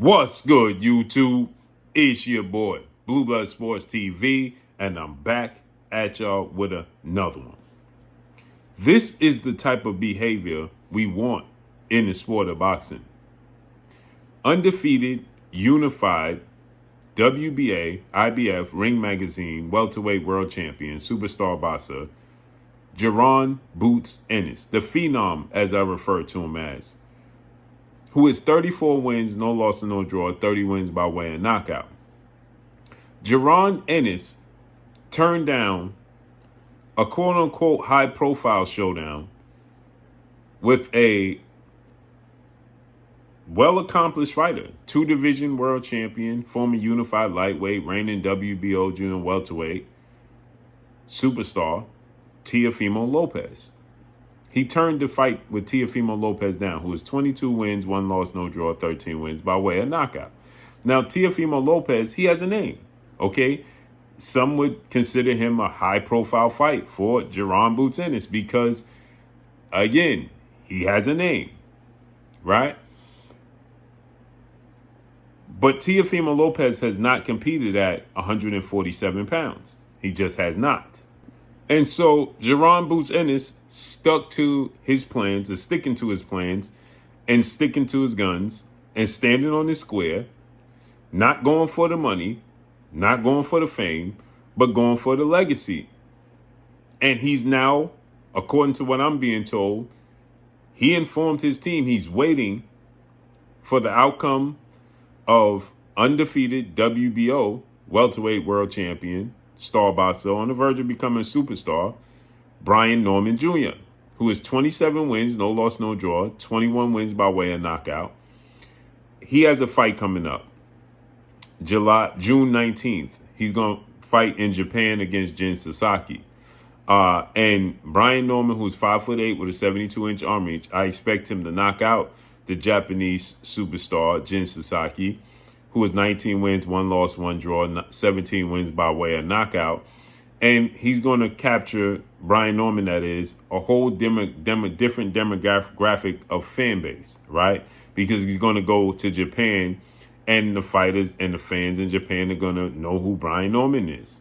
What's good, YouTube? It's your boy, Blue Blood Sports TV, and I'm back at y'all with another one. This is the type of behavior we want in the sport of boxing. Undefeated, unified, WBA, IBF, Ring Magazine, welterweight world champion, superstar boxer, Jaron Boots Ennis, the Phenom as I refer to him as, who is 34 wins, no loss and no draw, 30 wins by way of knockout. Jaron Ennis turned down a quote-unquote high-profile showdown with a well-accomplished fighter, two-division world champion, former unified lightweight, reigning WBO junior welterweight, superstar, Teofimo Lopez. He turned the fight with Teofimo Lopez down, who is 22 wins, 1 loss, no draw, 13 wins by way of knockout. Now, Teofimo Lopez, he has a name, okay? Some would consider him a high-profile fight for Jaron Boots Ennis because, again, he has a name, right? But Teofimo Lopez has not competed at 147 pounds. He just has not. And so Jaron Boots Ennis stuck to his plans, or sticking to his plans, and sticking to his guns, and standing on his square, not going for the money, not going for the fame, but going for the legacy. And he's now, according to what I'm being told, he informed his team he's waiting for the outcome of undefeated WBO welterweight world champion, star boxer on the verge of becoming a superstar, Brian Norman Jr., who is 27 wins, no loss, no draw, 21 wins by way of knockout. He has a fight coming up, June 19th. He's going to fight in Japan against Jin Sasaki. And Brian Norman, who's 5'8" with a 72-inch arm reach, I expect him to knock out the Japanese superstar, Jin Sasaki, who is 19 wins, 1 loss, 1 draw, 17 wins by way of knockout. And he's going to capture, Brian Norman, that is, a whole different demographic of fan base, right? Because he's going to go to Japan, and the fighters and the fans in Japan are going to know who Brian Norman is.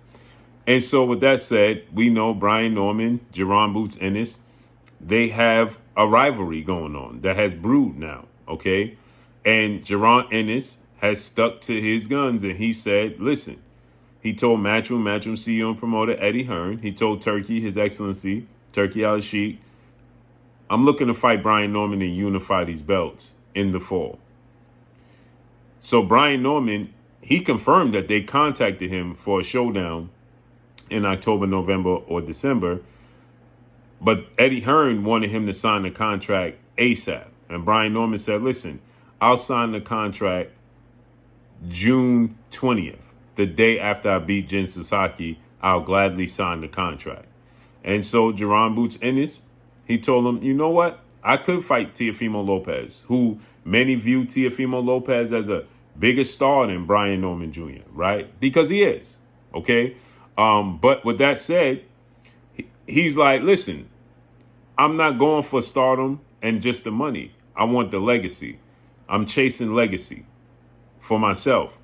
And so with that said, we know Brian Norman, Jaron Boots Ennis, they have a rivalry going on that has brewed now, okay? And Jaron Ennis has stuck to his guns, and he said, listen, he told Matchroom CEO and promoter Eddie Hearn, he told Turkey, His Excellency, Turkey Al-Sheikh, I'm looking to fight Brian Norman and unify these belts in the fall. So Brian Norman, he confirmed that they contacted him for a showdown in October, November, or December, but Eddie Hearn wanted him to sign the contract ASAP. And Brian Norman said, listen, I'll sign the contract June 20th. The day after I beat Jin Sasaki, I'll gladly sign the contract. And so Jaron Boots Ennis, he told him, you know what? I could fight Teofimo Lopez, who many view Teofimo Lopez as a bigger star than Brian Norman Jr., right? Because he is, okay? But with that said, he's like, listen, I'm not going for stardom and just the money. I want the legacy. I'm chasing legacy for myself.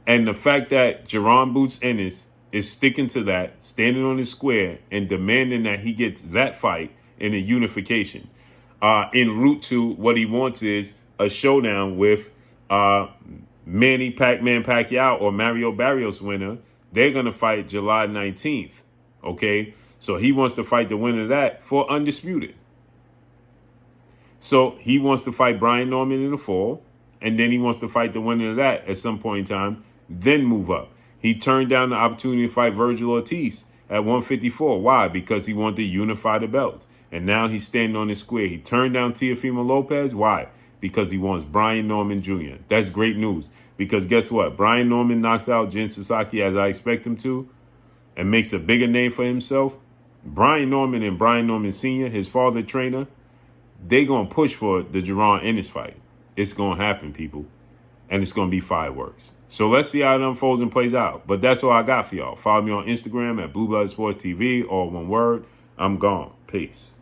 And the fact that Jaron Boots Ennis is sticking to that, standing on his square, and demanding that he gets that fight in a unification, en route to what he wants is a showdown with Manny Pac-Man Pacquiao or Mario Barrios winner. They're going to fight July 19th, okay? So he wants to fight the winner of that for undisputed. So he wants to fight Brian Norman in the fall, and then he wants to fight the winner of that at some point in time, then move up. He turned down the opportunity to fight Virgil Ortiz at 154. Why? Because he wanted to unify the belts. And now he's standing on his square. He turned down Teofimo Lopez. Why? Because he wants Brian Norman Jr. That's great news. Because guess what? Brian Norman knocks out Jin Sasaki as I expect him to and makes a bigger name for himself. Brian Norman and Brian Norman Sr., his father trainer, they going to push for the Jaron Ennis fight. It's going to happen, people. And it's going to be fireworks. So let's see how it unfolds and plays out. But that's all I got for y'all. Follow me on Instagram at Blue Blood Sports TV, all one word. I'm gone. Peace.